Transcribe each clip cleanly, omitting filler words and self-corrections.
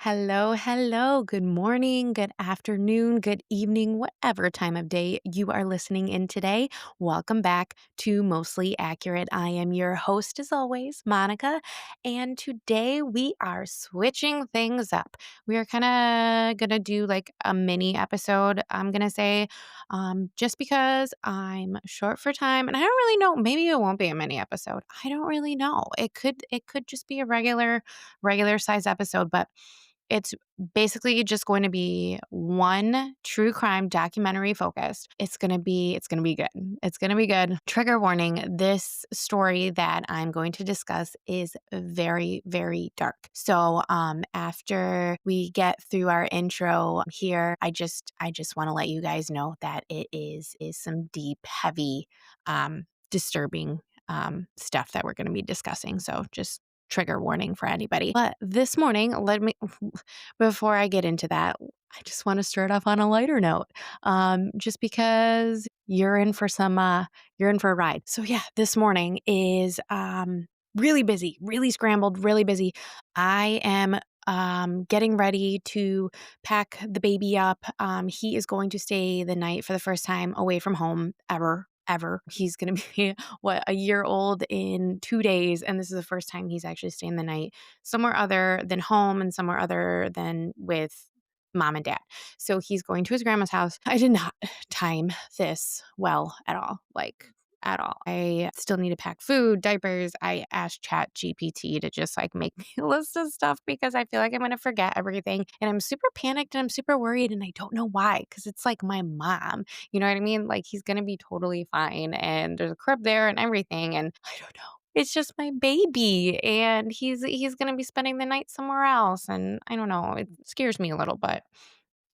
Hello, hello. Good morning, good afternoon, good evening, whatever time of day you are listening in today. Welcome back to Mostly Accurate. I am your host, as always, Monica, and today we are switching things up. We are kind of going to do like a mini episode, I'm going to say, just because I'm short for time and I don't really know. Maybe it won't be a mini episode. I don't really know. It could just be a regular size episode, but it's basically just going to be one true crime documentary focused. It's going to be good. It's going to be good. Trigger warning, this story that I'm going to discuss is very, very dark. So, after we get through our intro here, I just want to let you guys know that it is some deep, heavy, disturbing stuff that we're going to be discussing. So, just trigger warning for anybody. But this morning, before I get into that, I just want to start off on a lighter note, just because you're in for a ride. So yeah, this morning is really busy, really scrambled, really busy. I am getting ready to pack the baby up. He is going to stay the night for the first time away from home ever. Ever. He's going to be, a year old in 2 days. And this is the first time he's actually staying the night somewhere other than home and somewhere other than with mom and dad. So he's going to his grandma's house. I did not time this well at all. Like, at all. I still need to pack food, diapers. I asked Chat GPT to just like make me a list of stuff because I feel like I'm going to forget everything. And I'm super panicked and I'm super worried and I don't know why because it's like my mom. You know what I mean? Like he's going to be totally fine and there's a crib there and everything. And I don't know. It's just my baby and he's going to be spending the night somewhere else. And I don't know. It scares me a little, but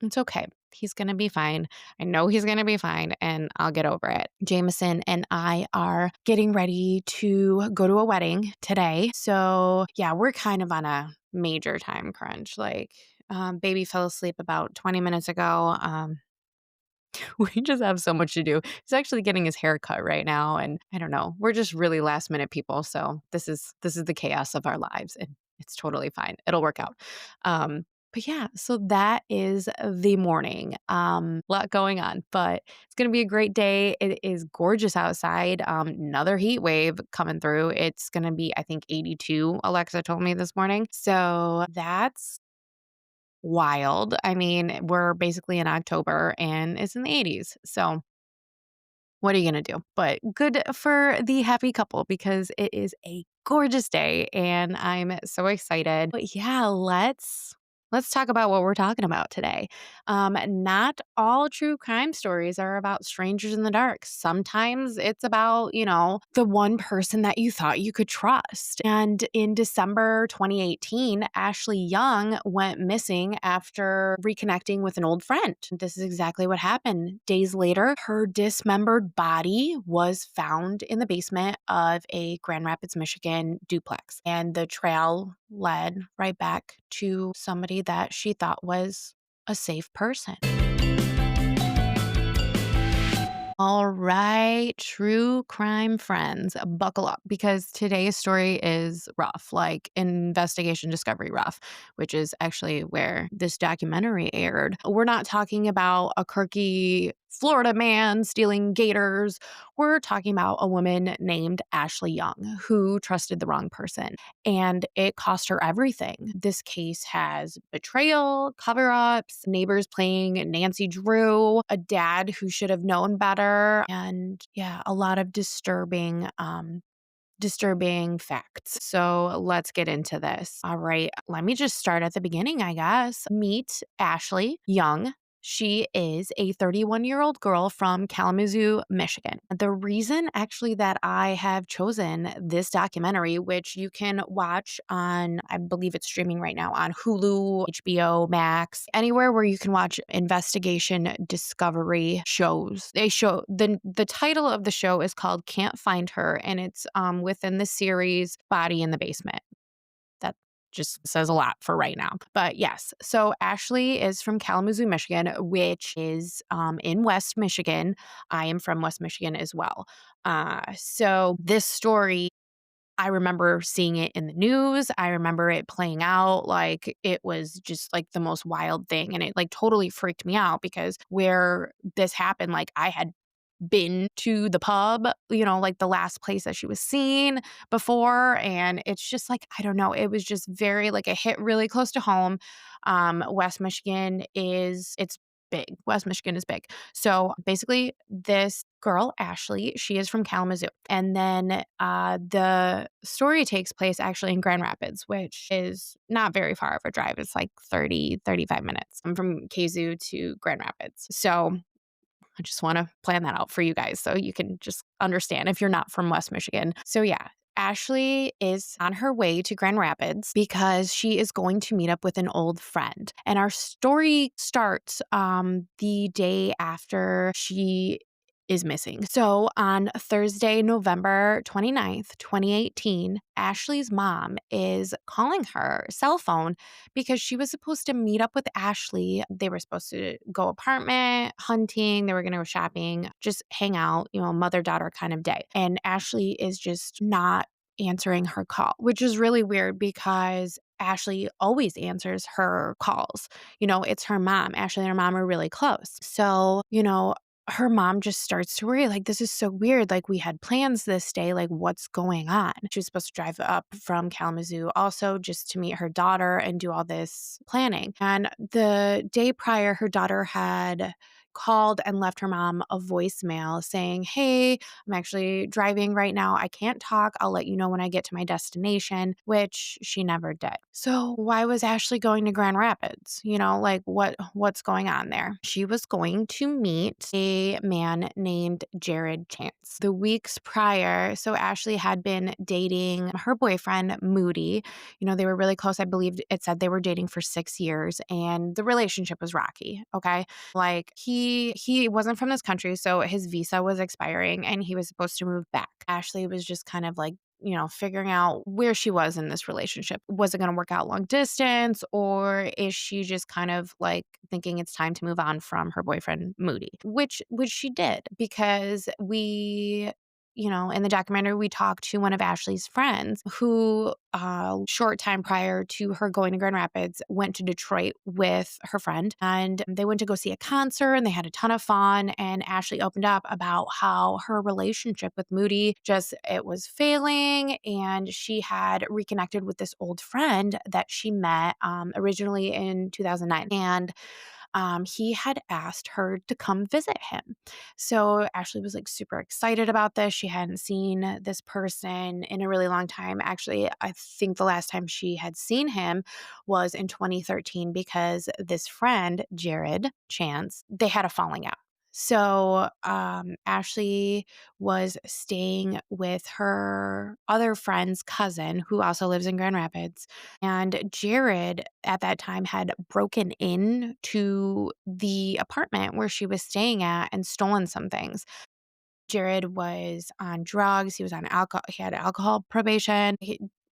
it's okay. He's going to be fine. I know he's going to be fine and I'll get over it. Jameson and I are getting ready to go to a wedding today. So, yeah, we're kind of on a major time crunch. Like, baby fell asleep about 20 minutes ago. We just have so much to do. He's actually getting his hair cut right now. And I don't know, we're just really last minute people. So this is the chaos of our lives and it's totally fine. It'll work out. But yeah, so that is the morning. Lot going on, but it's going to be a great day. It is gorgeous outside. Another heat wave coming through. It's going to be, I think, 82, Alexa told me this morning. So that's wild. I mean, we're basically in October and it's in the 80s. So what are you going to do? But good for the happy couple because it is a gorgeous day and I'm so excited. But yeah, let's talk about what we're talking about today. Not all true crime stories are about strangers in the dark. Sometimes it's about, the one person that you thought you could trust. And in December 2018, Ashley Young went missing after reconnecting with an old friend. This is exactly what happened. Days later, her dismembered body was found in the basement of a Grand Rapids, Michigan duplex. And the trail led right back to somebody that she thought was a safe person. All right, true crime friends, buckle up because today's story is rough, like investigation discovery rough, which is actually where this documentary aired. We're not talking about a quirky Florida man stealing gators. We're talking about a woman named Ashley Young who trusted the wrong person and it cost her everything. This case has betrayal, cover ups, neighbors playing Nancy Drew, a dad who should have known better, and yeah, a lot of disturbing facts. So let's get into this. All right, let me just start at the beginning, I guess. Meet Ashley Young. She is a 31-year-old girl from Kalamazoo, Michigan. The reason actually that I have chosen this documentary, which you can watch on, I believe it's streaming right now on Hulu, HBO Max, anywhere where you can watch investigation discovery shows. The title of the show is called Can't Find Her, and it's within the series Body in the Basement. That just says a lot for right now. But yes, so Ashley is from Kalamazoo, Michigan, which is in West Michigan. I am from West Michigan as well. So this story I remember seeing it in the news. I remember it playing out like it was just like the most wild thing. And it like totally freaked me out because where this happened, like I had been to the pub, like the last place that she was seen before. And it's just like, I don't know. It was just very like it hit really close to home. West Michigan it's big. West Michigan is big. So basically, this girl, Ashley, she is from Kalamazoo. And then the story takes place actually in Grand Rapids, which is not very far of a drive. It's like 35 minutes. I'm from Kazoo to Grand Rapids. So I just want to plan that out for you guys so you can just understand if you're not from West Michigan. So, yeah, Ashley is on her way to Grand Rapids because she is going to meet up with an old friend. And our story starts the day after she is missing. So on Thursday, November 29th, 2018, Ashley's mom is calling her cell phone because she was supposed to meet up with Ashley. They were supposed to go apartment hunting, they were going to go shopping, just hang out, mother-daughter kind of day. And Ashley is just not answering her call, which is really weird because Ashley always answers her calls. It's her mom. Ashley and her mom are really close. So, her mom just starts to worry, like, this is so weird. Like, we had plans this day. Like, what's going on? She was supposed to drive up from Kalamazoo also just to meet her daughter and do all this planning. And the day prior, her daughter had called and left her mom a voicemail saying, "Hey, I'm actually driving right now. I can't talk. I'll let you know when I get to my destination," which she never did. So why was Ashley going to Grand Rapids? Like what's going on there? She was going to meet a man named Jared Chance. The weeks prior, so Ashley had been dating her boyfriend, Moody. They were really close. I believe it said they were dating for 6 years and the relationship was rocky. Okay. Like he wasn't from this country, so his visa was expiring and he was supposed to move back. Ashley was just kind of like, figuring out where she was in this relationship. Was it going to work out long distance, or is she just kind of like thinking it's time to move on from her boyfriend Moody? Which she did because in the documentary, we talked to one of Ashley's friends who, short time prior to her going to Grand Rapids, went to Detroit with her friend and they went to go see a concert and they had a ton of fun. And Ashley opened up about how her relationship with Moody it was failing. And she had reconnected with this old friend that she met originally in 2009. And he had asked her to come visit him. So Ashley was like super excited about this. She hadn't seen this person in a really long time. Actually, I think the last time she had seen him was in 2013 because this friend, Jared Chance, they had a falling out. So Ashley was staying with her other friend's cousin who also lives in Grand Rapids. And Jared at that time had broken in to the apartment where she was staying at and stolen some things. Jared was on drugs. He was on alcohol. He had alcohol probation.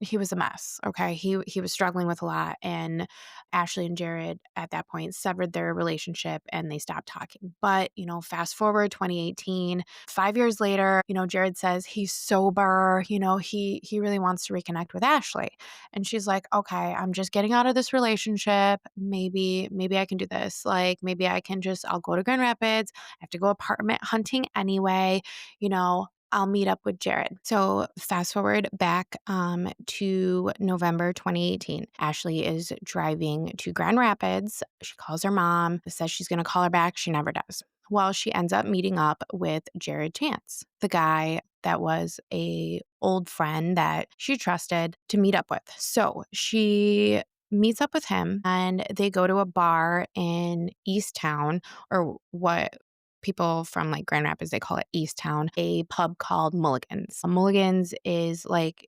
He was a mess. Okay. He was struggling with a lot. And Ashley and Jared at that point severed their relationship and they stopped talking. But, fast forward 2018, 5 years later, Jared says he's sober, he really wants to reconnect with Ashley. And she's like, okay, I'm just getting out of this relationship. Maybe I can do this. Like maybe I'll go to Grand Rapids. I have to go apartment hunting anyway, I'll meet up with Jared. So fast forward back to November 2018. Ashley is driving to Grand Rapids. She calls her mom, says she's going to call her back. She never does. Well, she ends up meeting up with Jared Chance, the guy that was a old friend that she trusted to meet up with. So she meets up with him and they go to a bar in East Town, or what people from like Grand Rapids, they call it East Town, a pub called Mulligan's. Mulligan's is like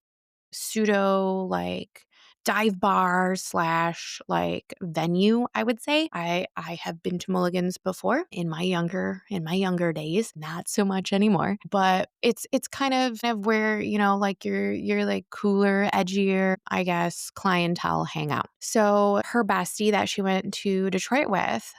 pseudo like dive bar slash like venue, I would say. I have been to Mulligan's before in my younger days, not so much anymore. But it's kind of where, like your like cooler, edgier, I guess, clientele hang out. So her bestie that she went to Detroit with,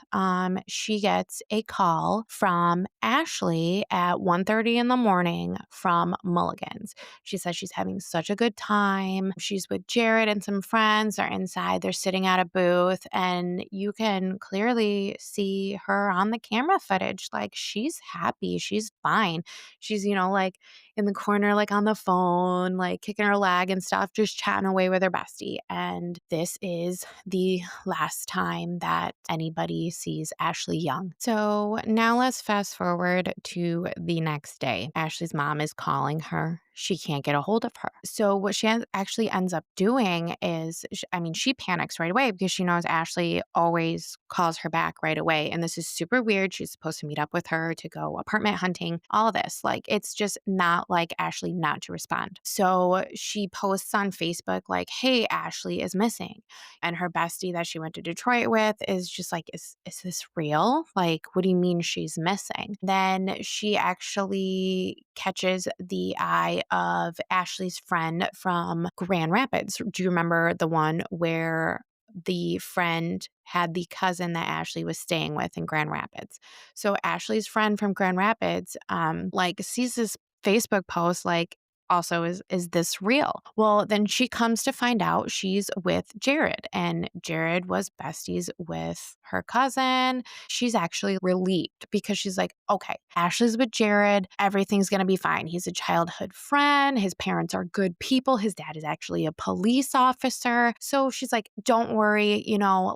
she gets a call from Ashley at 1:30 in the morning from Mulligan's. She says she's having such a good time. She's with Jared and some friends. They're inside, they're sitting at a booth, and you can clearly see her on the camera footage. Like, she's happy, she's fine. She's, like in the corner, like on the phone, like kicking her leg and stuff, just chatting away with her bestie. And this is the last time that anybody sees Ashley Young. So now let's fast forward to the next day. Ashley's mom is calling her. She can't get a hold of her. So what she actually ends up doing is, she panics right away because she knows Ashley always calls her back right away. And this is super weird. She's supposed to meet up with her to go apartment hunting, all this. Like, it's just not like Ashley not to respond. So she posts on Facebook like, hey, Ashley is missing. And her bestie that she went to Detroit with is just like, is this real? Like, what do you mean she's missing? Then she actually catches the eye of Ashley's friend from Grand Rapids. Do you remember the one where the friend had the cousin that Ashley was staying with in Grand Rapids? So Ashley's friend from Grand Rapids, like, sees this Facebook post, like, also, is this real? Well, then she comes to find out she's with Jared, and Jared was besties with her cousin. She's actually relieved because she's like, okay, Ashley's with Jared. Everything's going to be fine. He's a childhood friend. His parents are good people. His dad is actually a police officer. So she's like, don't worry,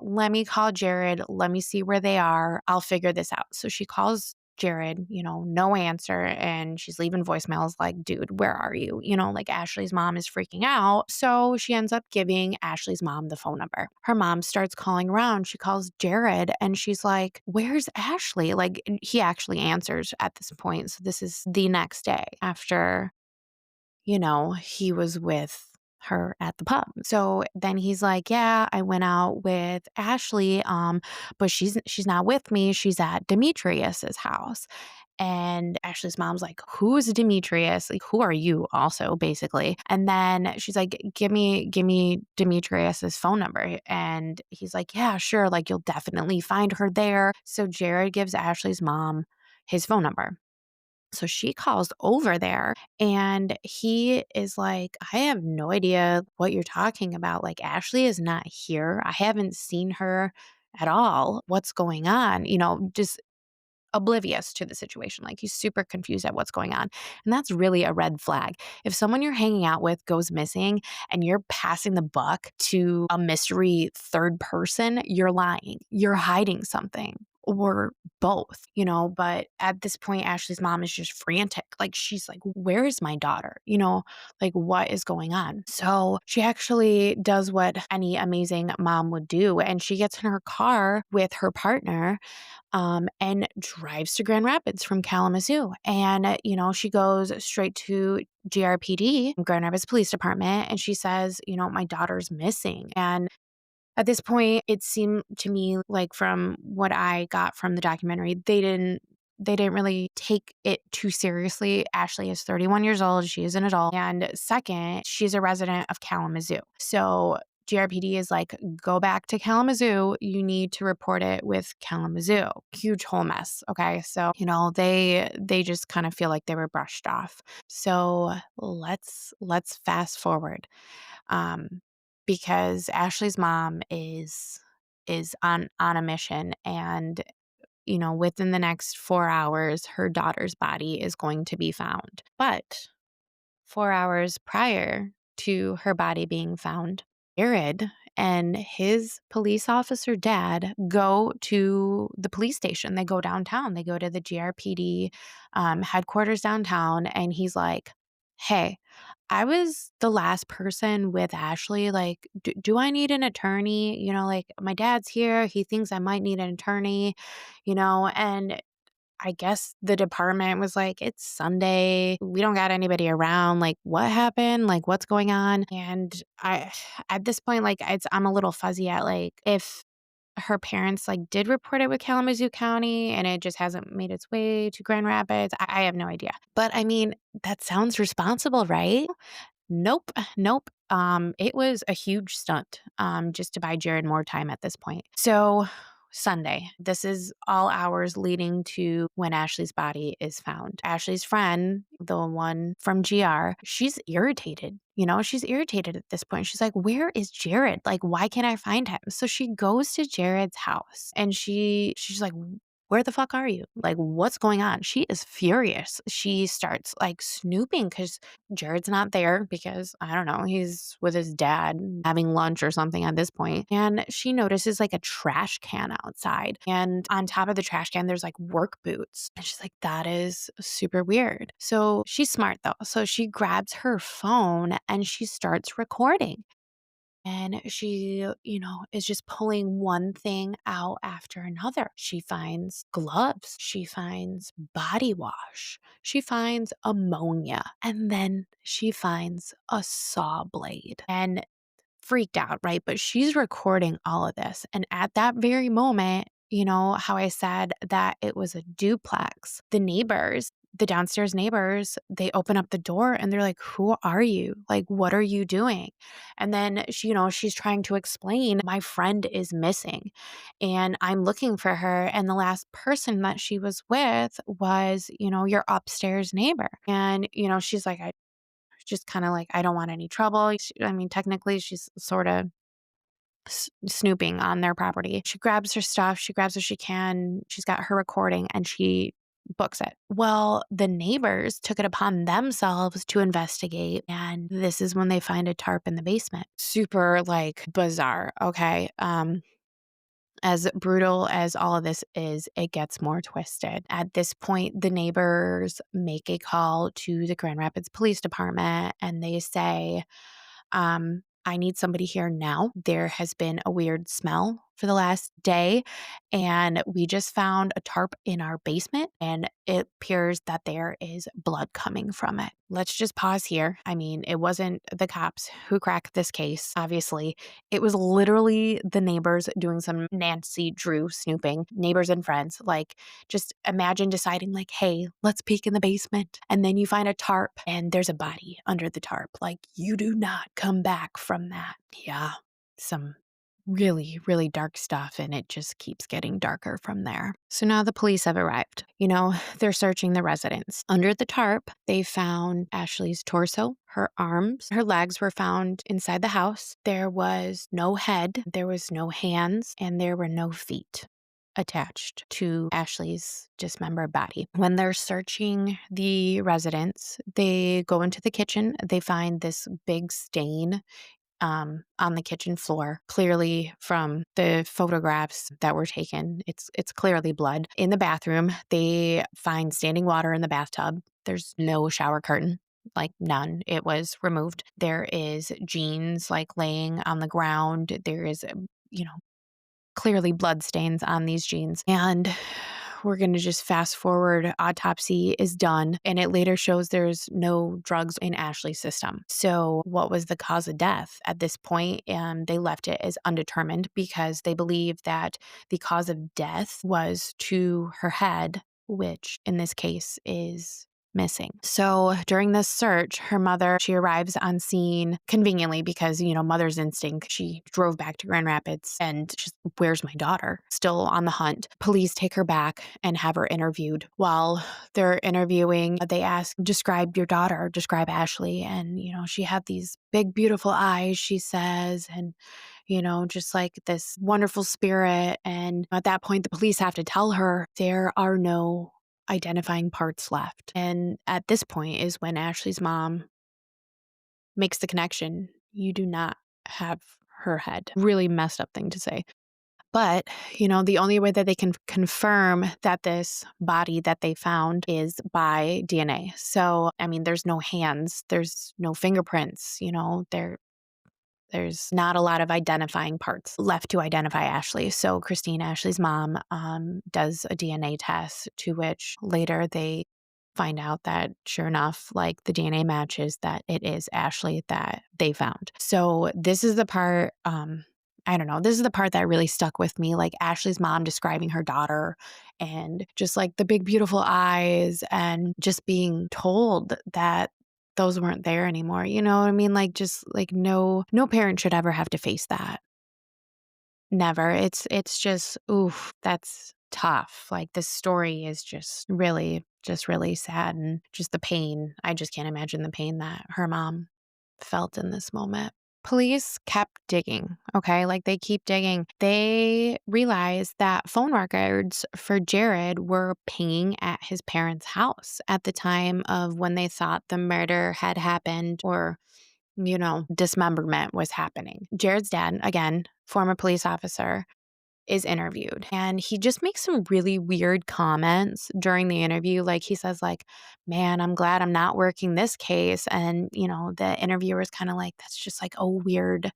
let me call Jared. Let me see where they are. I'll figure this out. So she calls Jared, no answer. And she's leaving voicemails like, dude, where are you? Like, Ashley's mom is freaking out. So she ends up giving Ashley's mom the phone number. Her mom starts calling around. She calls Jared and she's like, where's Ashley? Like, he actually answers at this point. So this is the next day after, he was with her at the pub. So then he's like, yeah, I went out with Ashley, but she's not with me. She's at Demetrius's house. And Ashley's mom's like, who's Demetrius? Like, who are you also, basically? And then she's like, give me Demetrius's phone number. And he's like, yeah, sure. Like, you'll definitely find her there. So Jared gives Ashley's mom his phone number. So she calls over there and he is like, I have no idea what you're talking about. Like, Ashley is not here. I haven't seen her at all. What's going on? Just oblivious to the situation. Like, he's super confused at what's going on. And that's really a red flag. If someone you're hanging out with goes missing and you're passing the buck to a mystery third person, you're lying. You're hiding something. Or both, but at this point, Ashley's mom is just frantic. Like, she's like, where is my daughter? Like, what is going on? So she actually does what any amazing mom would do. And she gets in her car with her partner and drives to Grand Rapids from Kalamazoo. And, she goes straight to GRPD, Grand Rapids Police Department, and she says, my daughter's missing. And at this point, it seemed to me like, from what I got from the documentary, they didn't really take it too seriously. Ashley is 31 years old. She is an adult. And second, she's a resident of Kalamazoo. So GRPD is like, go back to Kalamazoo. You need to report it with Kalamazoo. Huge whole mess. Okay. So, they just kind of feel like they were brushed off. So let's fast forward. Because Ashley's mom is on a mission, and within the next 4 hours her daughter's body is going to be found. But 4 hours prior to her body being found, Jared and his police officer dad go to the police station. They go downtown. They go to the GRPD headquarters downtown, and he's like, hey, I was the last person with Ashley. Like, do I need an attorney? Like, my dad's here. He thinks I might need an attorney, and I guess the department was like, "It's Sunday. We don't got anybody around. Like, what happened? Like, what's going on?" And at this point, like, I'm a little fuzzy at like if her parents like did report it with Kalamazoo County and it just hasn't made its way to Grand Rapids. I have no idea. But I mean, that sounds responsible, right? Nope, nope. It was a huge stunt, just to buy Jared more time at this point. So Sunday, this is all hours leading to when Ashley's body is found. Ashley's friend, the one from GR, she's irritated. She's irritated at this point. She's like, "Where is Jared? Like, why can't I find him?" So she goes to Jared's house and she's like, "Where the fuck are you? Like, what's going on?" She is furious. She starts like snooping because Jared's not there because I don't know, he's with his dad having lunch or something at this point. And she notices like a trash can outside. And on top of the trash can, there's like work boots. And she's like, that is super weird. So she's smart though. So she grabs her phone and she starts recording. And she, is just pulling one thing out after another. She finds gloves. She finds body wash. She finds ammonia. And then she finds a saw blade. And freaked out, right? But she's recording all of this. And at that very moment, how I said that it was a duplex, the downstairs neighbors, they open up the door and they're like, "Who are you? Like, what are you doing?" And then she's trying to explain, "My friend is missing and I'm looking for her. And the last person that she was with was, your upstairs neighbor." And, she's like, "I just kind of like, I don't want any trouble." I mean, technically, she's sort of snooping on their property. She grabs her stuff, she grabs what she can, she's got her recording, and she books it. Well, the neighbors took it upon themselves to investigate, and this is when they find a tarp in the basement. Super like bizarre, okay? As brutal as all of this is, it gets more twisted. At this point, the neighbors make a call to the Grand Rapids Police Department and they say, "I need somebody here now. There has been a weird smell for the last day, and we just found a tarp in our basement, and it appears that there is blood coming from it." Let's just pause here. I mean, it wasn't the cops who cracked this case, obviously. It was literally the neighbors doing some Nancy Drew snooping, neighbors and friends. Like, just imagine deciding, like, "Hey, let's peek in the basement." And then you find a tarp and there's a body under the tarp. Like, you do not come back from that. Yeah, some really, really dark stuff, and it just keeps getting darker from there. So now the police have arrived. They're searching the residence. Under the tarp, they found Ashley's torso, her arms, her legs were found inside the house. There was no head, there was no hands, and there were no feet attached to Ashley's dismembered body. When they're searching the residence, they go into the kitchen. They find this big stain on the kitchen floor, clearly from the photographs that were taken. It's clearly blood. In the bathroom, they find standing water in the bathtub. There's no shower curtain, like none. It was removed. There is jeans like laying on the ground. There is, clearly blood stains on these jeans. And we're going to just fast forward. Autopsy is done, and it later shows there's no drugs in Ashley's system. So what was the cause of death? At this point, they left it as undetermined because they believe that the cause of death was to her head, which in this case is missing. So during this search, her mother, she arrives on scene conveniently because, mother's instinct. She drove back to Grand Rapids and she's, "Where's my daughter?" Still on the hunt. Police take her back and have her interviewed. While they're interviewing, they ask, "Describe your daughter, describe Ashley." And, she had these big, beautiful eyes, she says, and, just like this wonderful spirit. And at that point, the police have to tell her there are no identifying parts left. And at this point is when Ashley's mom makes the connection. You do not have her head. Really messed up thing to say. But, the only way that they can confirm that this body that they found is by DNA. So, I mean, there's no hands, there's no fingerprints, There's not a lot of identifying parts left to identify Ashley. So Christine, Ashley's mom, does a DNA test, to which later they find out that sure enough, like the DNA matches that it is Ashley that they found. So this is the part, I don't know, this is the part that really stuck with me. Like Ashley's mom describing her daughter and just like the big, beautiful eyes and just being told that those weren't there anymore. You know what I mean? Like just like no parent should ever have to face that. Never. It's just oof, that's tough. Like this story is just really sad and just the pain. I just can't imagine the pain that her mom felt in this moment. Police kept digging, okay? Like they keep digging. They realized that phone records for Jared were pinging at his parents' house at the time of when they thought the murder had happened or dismemberment was happening. Jared's dad, again, former police officer, is interviewed and he just makes some really weird comments during the interview. Like he says like, man, I'm glad I'm not working this case. And, the interviewer is kind of like, that's just like a weird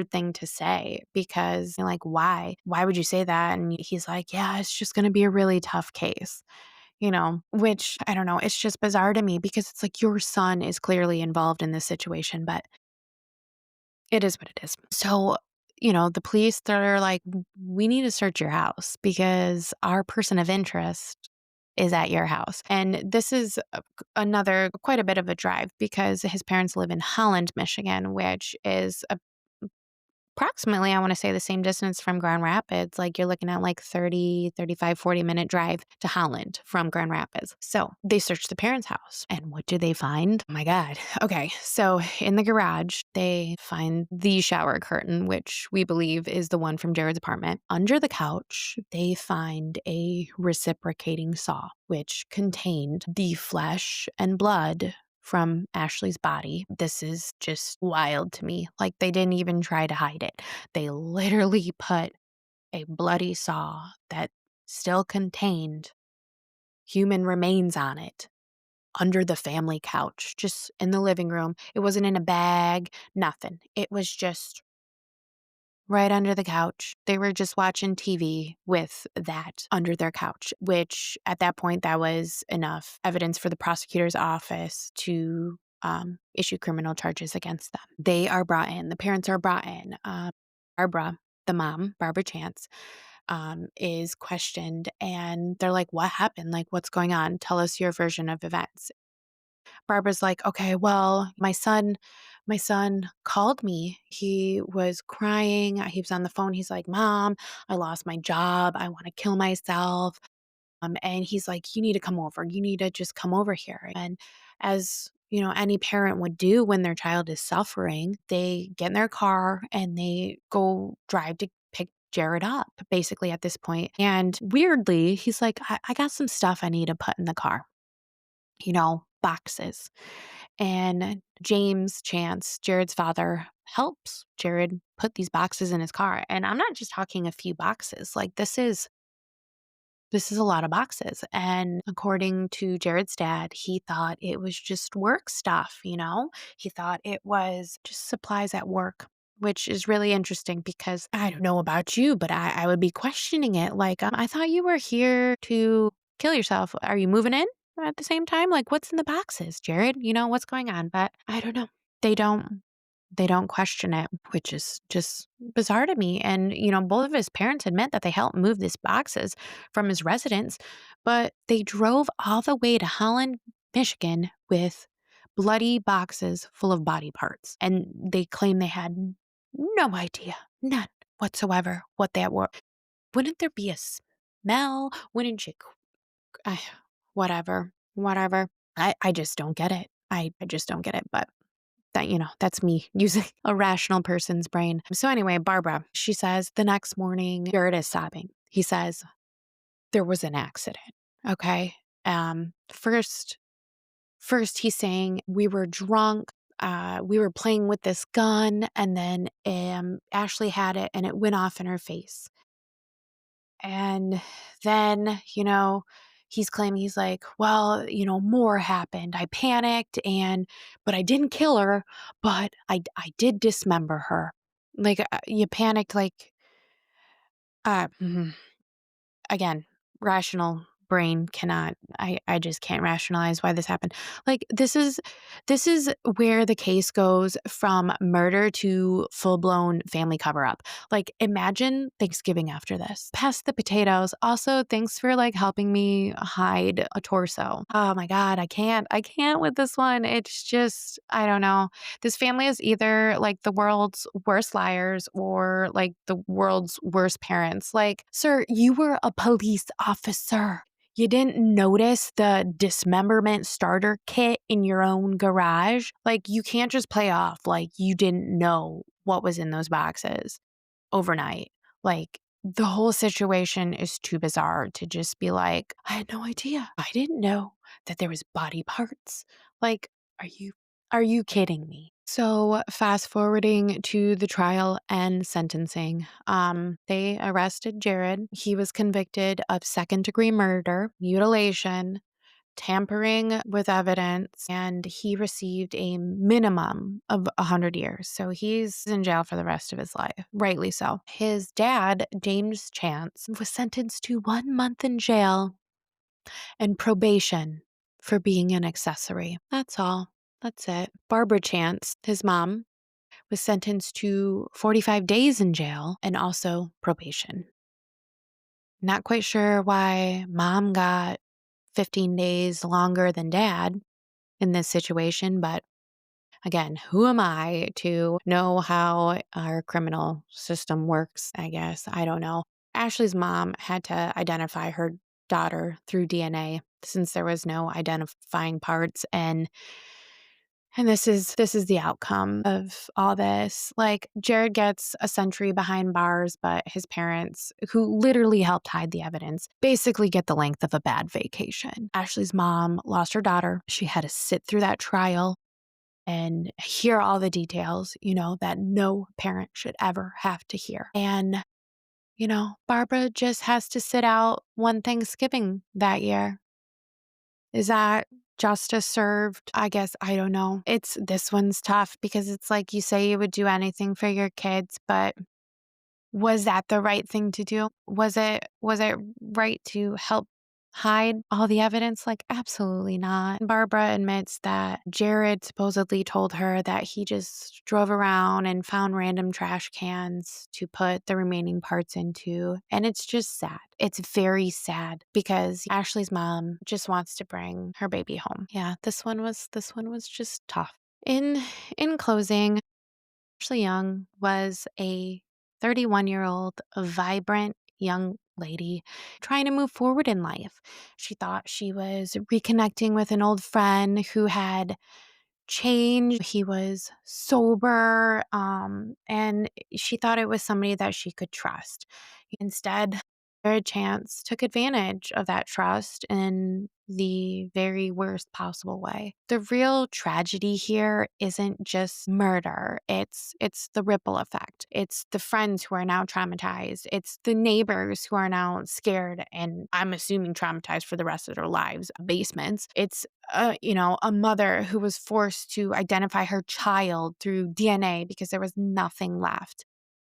thing to say because like, why would you say that? And he's like, yeah, it's just going to be a really tough case. Which I don't know. It's just bizarre to me because it's like your son is clearly involved in this situation, but it is what it is. So, the police, they're like, we need to search your house because our person of interest is at your house. And this is another quite a bit of a drive because his parents live in Holland, Michigan, which is approximately, I want to say the same distance from Grand Rapids. Like you're looking at like 30, 35, 40-minute drive to Holland from Grand Rapids. So they search the parents' house. And what do they find? Oh my God. Okay. So in the garage, they find the shower curtain, which we believe is the one from Jared's apartment. Under the couch, they find a reciprocating saw, which contained the flesh and blood from Ashley's body. This is just wild to me. Like they didn't even try to hide it. They literally put a bloody saw that still contained human remains on it under the family couch, just in the living room. It wasn't in a bag, nothing. It was just right under the couch. They were just watching TV with that under their couch, which at that point, that was enough evidence for the prosecutor's office to issue criminal charges against them. They are brought in. The parents are brought in. Barbara, the mom, Barbara Chance, is questioned and they're like, what happened? Like, what's going on? Tell us your version of events. Barbara's like, okay, well, my son called me. He was crying. He was on the phone. He's like, Mom, I lost my job. I want to kill myself. And he's like, you need to come over. You need to just come over here. And as any parent would do when their child is suffering, they get in their car and they go drive to pick Jared up, basically at this point. And weirdly, he's like, I got some stuff I need to put in the car, boxes. And James Chance, Jared's father, helps Jared put these boxes in his car. And I'm not just talking a few boxes. Like this is a lot of boxes. And according to Jared's dad, he thought it was just work stuff, He thought it was just supplies at work, which is really interesting because I don't know about you, but I would be questioning it. Like, I thought you were here to kill yourself. Are you moving in at the same time? Like, what's in the boxes, Jared? What's going on? But I don't know. They don't. They don't question it, which is just bizarre to me. And, both of his parents admit that they helped move these boxes from his residence, but they drove all the way to Holland, Michigan with bloody boxes full of body parts. And they claim they had no idea, none whatsoever, what that were. Wouldn't there be a smell? Wouldn't you? I, whatever. I just don't get it. I just don't get it. But that's me using a rational person's brain. So anyway, Barbara, she says the next morning, Jared is sobbing. He says, there was an accident. Okay. First he's saying we were drunk. We were playing with this gun and then Ashley had it and it went off in her face. And then, he's claiming he's like, "Well, more happened. I panicked but I didn't kill her, but I did dismember her." Like, you panicked, like, mhm. Again, rational brain cannot I just can't rationalize why this happened. Like, this is where the case goes from murder to full-blown family cover-up. Like, imagine Thanksgiving after this. Pass the potatoes. Also, thanks for, like, helping me hide a torso. Oh my god, I can't with this one. It's just I don't know. This family is either like the world's worst liars or like the world's worst parents. Like, sir, you were a police officer. You didn't notice the dismemberment starter kit in your own garage? Like, you can't just play off like you didn't know what was in those boxes overnight. Like, the whole situation is too bizarre to just be like, I had no idea. I didn't know that there was body parts. Like, are you are you kidding me? So, fast forwarding to the trial and sentencing. They arrested Jared. He was convicted of second-degree murder, mutilation, tampering with evidence, and he received a minimum of 100 years. So he's in jail for the rest of his life, rightly so. His dad, James Chance, was sentenced to 1 month in jail and probation for being an accessory. That's all. That's it. Barbara Chance, his mom, was sentenced to 45 days in jail and also probation. Not quite sure why mom got 15 days longer than dad in this situation, but again, who am I to know how our criminal system works? I guess. I don't know. Ashley's mom had to identify her daughter through DNA since there was no identifying parts, and this is the outcome of all this. Like, Jared gets a century behind bars, but his parents, who literally helped hide the evidence, basically get the length of a bad vacation. Ashley's mom lost her daughter. She had to sit through that trial and hear all the details, that no parent should ever have to hear. And, Barbara just has to sit out one Thanksgiving that year. Is that justice served? I guess I don't know. This one's tough because it's like you say you would do anything for your kids, but was that the right thing to do? Was it right to help hide all the evidence? Like, absolutely not. Barbara admits that Jared supposedly told her that he just drove around and found random trash cans to put the remaining parts into. And it's just sad. It's very sad because Ashley's mom just wants to bring her baby home. Yeah, this one was just tough. In closing, Ashley Young was a 31-year-old, vibrant young lady trying to move forward in life. She thought she was reconnecting with an old friend who had changed. He was sober, and she thought it was somebody that she could trust. Instead, Jared Chance took advantage of that trust in the very worst possible way. The real tragedy here isn't just murder. It's the ripple effect. It's the friends who are now traumatized. It's the neighbors who are now scared and I'm assuming traumatized for the rest of their lives. Basements. It's a mother who was forced to identify her child through DNA because there was nothing left.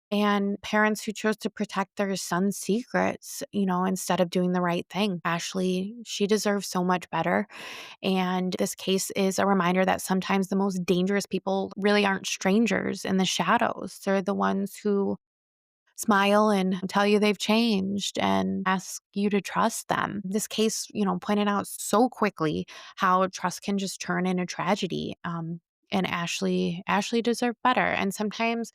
And parents who chose to protect their son's secrets, instead of doing the right thing. Ashley, she deserves so much better. And this case is a reminder that sometimes the most dangerous people really aren't strangers in the shadows. They're the ones who smile and tell you they've changed and ask you to trust them. This case, pointed out so quickly how trust can just turn into tragedy. And Ashley deserved better. And sometimes,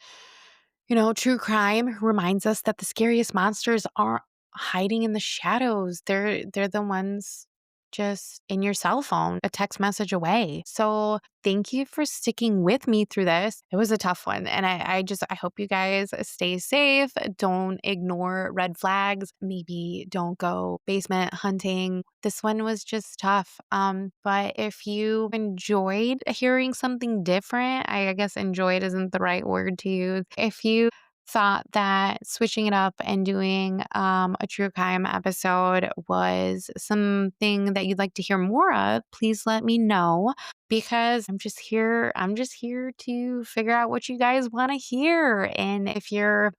true crime reminds us that the scariest monsters aren't hiding in the shadows. They're the ones just in your cell phone, a text message away. So thank you for sticking with me through this. It was a tough one. And I hope you guys stay safe. Don't ignore red flags. Maybe don't go basement hunting. This one was just tough. But if you enjoyed hearing something different, I guess enjoyed isn't the right word to use. If you thought that switching it up and doing a true crime episode was something that you'd like to hear more of, please let me know because I'm just here to figure out what you guys want to hear. And if you're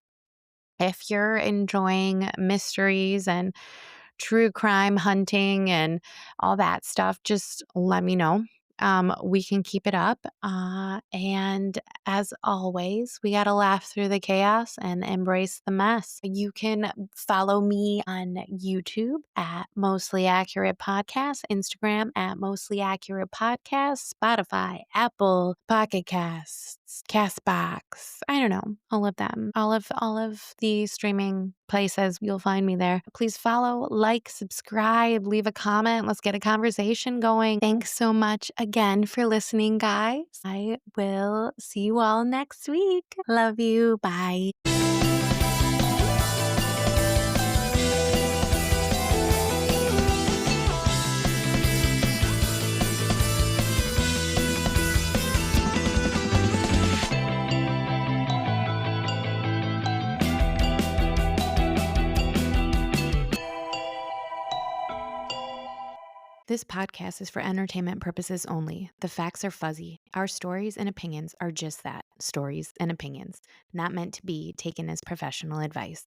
enjoying mysteries and true crime hunting and all that stuff, just let me know. We can keep it up. And as always, we got to laugh through the chaos and embrace the mess. You can follow me on YouTube at Mostly Accurate Podcast, Instagram at Mostly Accurate Podcast, Spotify, Apple, Pocket Casts, Castbox. I don't know, all of them, all of the streaming places. You'll find me there. Please follow, like, subscribe, leave a comment. Let's get a conversation going. Thanks so much again for listening, guys. I will see you all next week. Love you. Bye. This podcast is for entertainment purposes only. The facts are fuzzy. Our stories and opinions are just that, stories and opinions, not meant to be taken as professional advice.